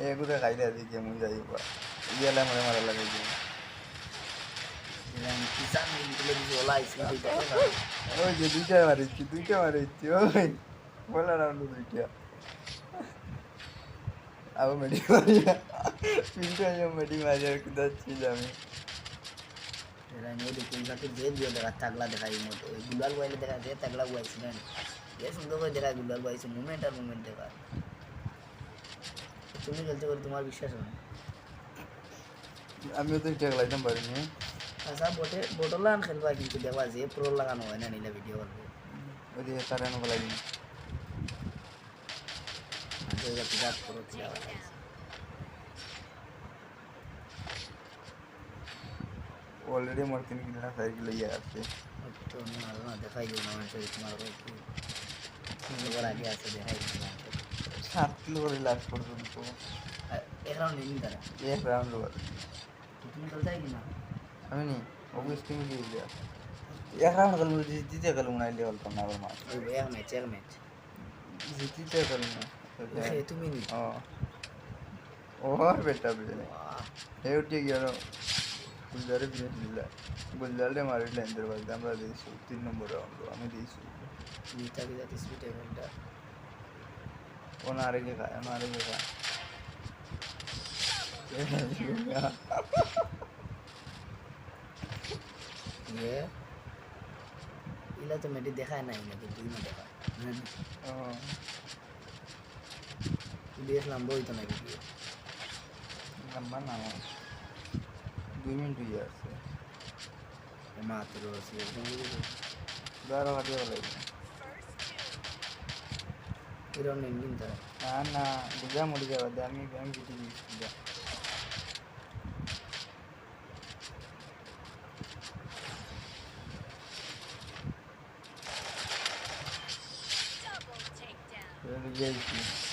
এগুলো খাইলে দিকে মুই যাইব ইয়ালে মরে মারা লাগাই দিব কিষান মিলগুলো দিয়ে ওলা আইসি ওই যে দুইটা মারিছি ওই বলা রাউন্ড দুইটা আবার মেডি মারিয়া তিনটা মেডি মারিয়া যাচ্ছি আমি যে দিয়ে দেখা তাগলা দেখাই মতো ওই গুলাল বইলে দেখা যে তাগলা বইছিলেন যে সুন্দর করে দেখা গুলাল বইছে মুভমেন্ট আর মুভমেন্ট দেখা তুমি খেলতে করে তোমার বিশ্বাস হয় আমিও তো এটা লাইতাম পারিনি আচ্ছা বোটল লাগান খেলবা কিন্তু দেখবা যে প্রো লাগানো হয় না নিলে ভিডিও করবে ওই যে তার এনে বলাই বিরাট প্রো ছিল অলরেডি মোর 3 কিলো না 4 কিলো ইয়ে আছে তো না দেখাই গেল না শরীর তোমার কি আগে আছে দেখাই 7 কিলো করে লাস্ট পর্যন্ত এক রাউন্ড নিন তারা এক রাউন্ড করে তুমি খেলতে কি না আমি নি ওগুলো স্টিম দিয়ে দিই এক রাউন্ড গেল জিতে গেল না ইলে হল না আবার মাছ ওই এক ম্যাচ জিতে গেল না তুমি নি ও বেটা বেটা হে উঠে গেল গুলজারে বিনে দিলা গুলজারে মারিলে এন্ডার বাদ আমরা দিয়েছি 3 নম্বর রাউন্ড আমি দিয়েছি নিতা কি জাতি স্পিড এভেন্টটা ওনা আরেগে খায় ये इला तो मेरी देखा है ना इन्हें कि तुम देखा देख लंबो ही तो नहीं वीडियो लंबा ना 2 मिनट ही है मात्र से बारह वाले वाला फिर हमने इंडियन था ना गुजा मुड़ जावा दामी गेम जीती गुजा Really